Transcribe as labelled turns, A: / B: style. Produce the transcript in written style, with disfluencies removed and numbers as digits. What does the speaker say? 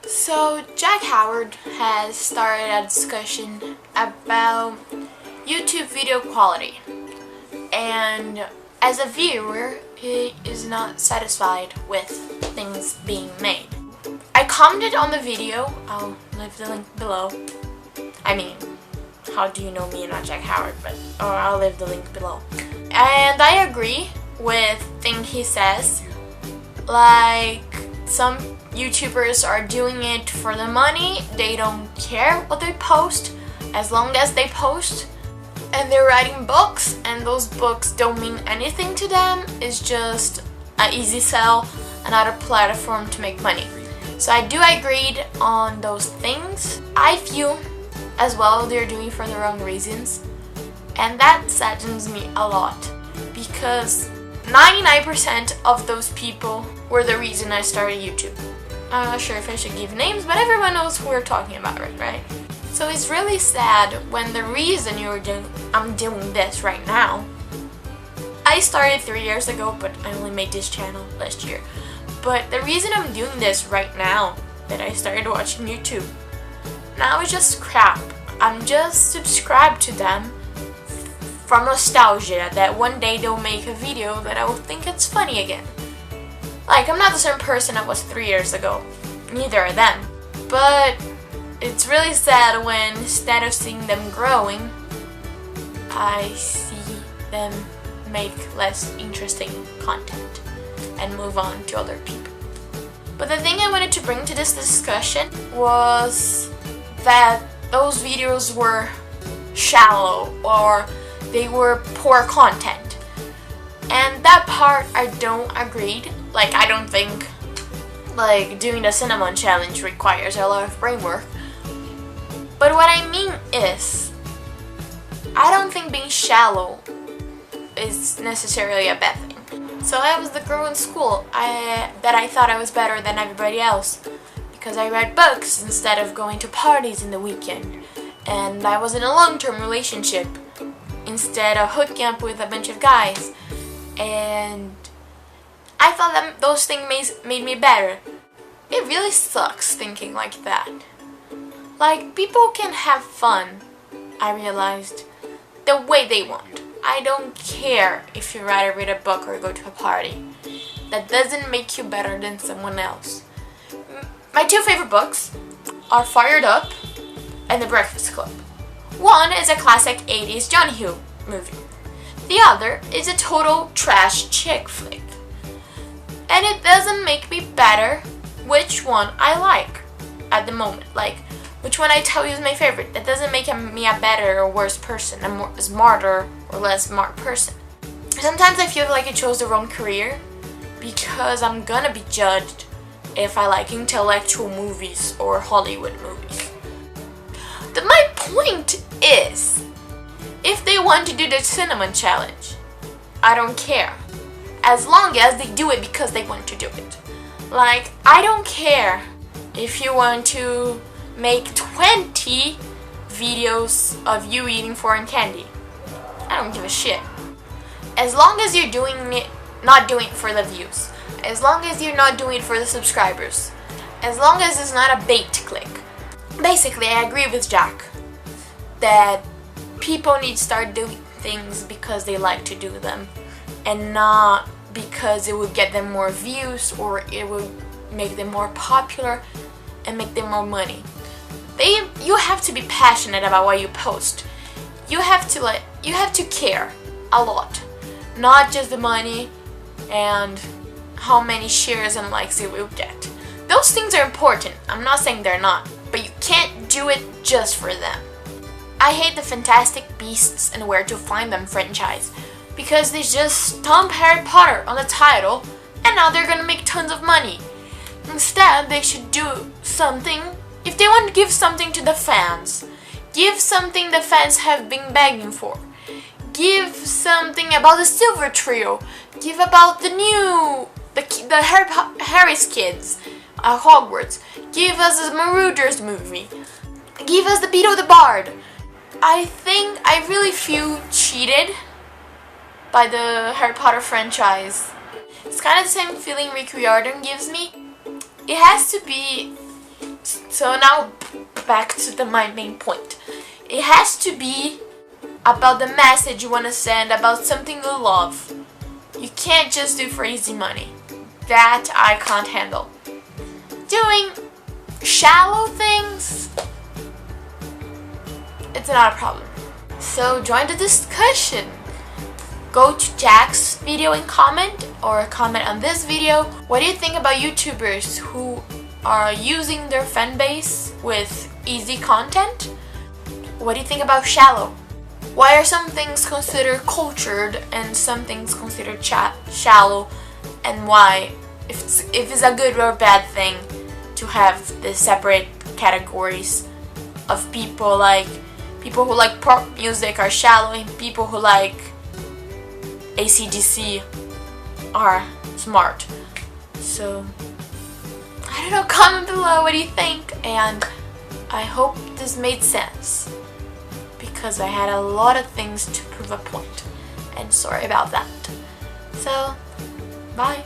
A: So Jack Howard has started a discussion about YouTube video quality, and as a viewer, he is not satisfied with things being made. I commented on the video, I'll leave the link below. I mean, how do you know me and not Jack Howard, but I'll leave the link below. And I agree with things he says, like some YouTubers are doing it for the money. They don't care what they post as long as they post, and they're writing books and those books don't mean anything to them. It's just an easy sell, another platform to make money. So I do agree on those things. I feel as well they're doing it for the wrong reasons, and that saddens me a lot because 99% of those people were the reason I started YouTube. I'm not sure if I should give names, but everyone knows who we're talking about, right? So it's really sad when the reason I'm doing this right now. I started 3 years ago, but I only made this channel last year. But the reason I'm doing this right now, that I started watching YouTube, now is just crap. I'm just subscribed to them from nostalgia that one day they'll make a video that I will think it's funny again. Like, I'm not the same person I was 3 years ago. Neither are them. But it's really sad when instead of seeing them growing, I see them make less interesting content and move on to other people. But the thing I wanted to bring to this discussion was that those videos were shallow or they were poor content. And that part I don't agree. Like, I don't think like doing the cinnamon challenge requires a lot of brain work. But what I mean is, I don't think being shallow is necessarily a bad thing. So I was the girl in school that I thought I was better than everybody else because I read books instead of going to parties in the weekend. And I was in a long-term relationship instead of hooking up with a bunch of guys. And I thought that those things made me better. It really sucks thinking like that. Like, people can have fun, I realized, the way they want. I don't care if you rather read a book or go to a party. That doesn't make you better than someone else. My two favorite books are Fired Up and The Breakfast Club. One is a classic 80s Johnny Hill movie. The other is a total trash chick flick. And it doesn't make me better which one I like at the moment. Like, which one I tell you is my favorite. That doesn't make me a better or worse person, a more smarter or less smart person. Sometimes I feel like I chose the wrong career because I'm gonna be judged if I like intellectual movies or Hollywood movies. My point is, if they want to do the cinnamon challenge, I don't care. As long as they do it because they want to do it. Like, I don't care if you want to make 20 videos of you eating foreign candy. I don't give a shit. As long as you're doing it, not doing it for the views. As long as you're not doing it for the subscribers. As long as it's not a bait click. Basically, I agree with Jack that people need to start doing things because they like to do them and not because it would get them more views or it would make them more popular and make them more money. You have to be passionate about what you post. You have to care a lot, not just the money and how many shares and likes it will get. Those things are important. I'm not saying they're not, but you can't do it just for them. I hate the Fantastic Beasts and Where to Find Them franchise because they just stomp Harry Potter on the title and now they're gonna make tons of money. Instead, they should do something. If they want to give something to the fans, give something the fans have been begging for. Give something about the Silver Trio. Give about the Harry's kids at Hogwarts. Give us a Marauders movie. Give us the Beetle the Bard. I really feel cheated by the Harry Potter franchise. It's kind of the same feeling Rick Riordan gives me. It has to be So now back to my main point. It has to be about the message you want to send, about something you love. You can't just do for easy money. That I can't handle. Doing shallow things, it's not a problem. So join the discussion. Go to Jack's video and comment, or comment on this video. What do you think about YouTubers who are using their fan base with easy content? What do you think about shallow? Why are some things considered cultured and some things considered shallow, and why? If it's a good or bad thing to have the separate categories of people, like people who like pop music are shallow and people who like AC/DC are smart. So I don't know, comment below what you think, and I hope this made sense, because I had a lot of things to prove a point, and sorry about that. So, bye.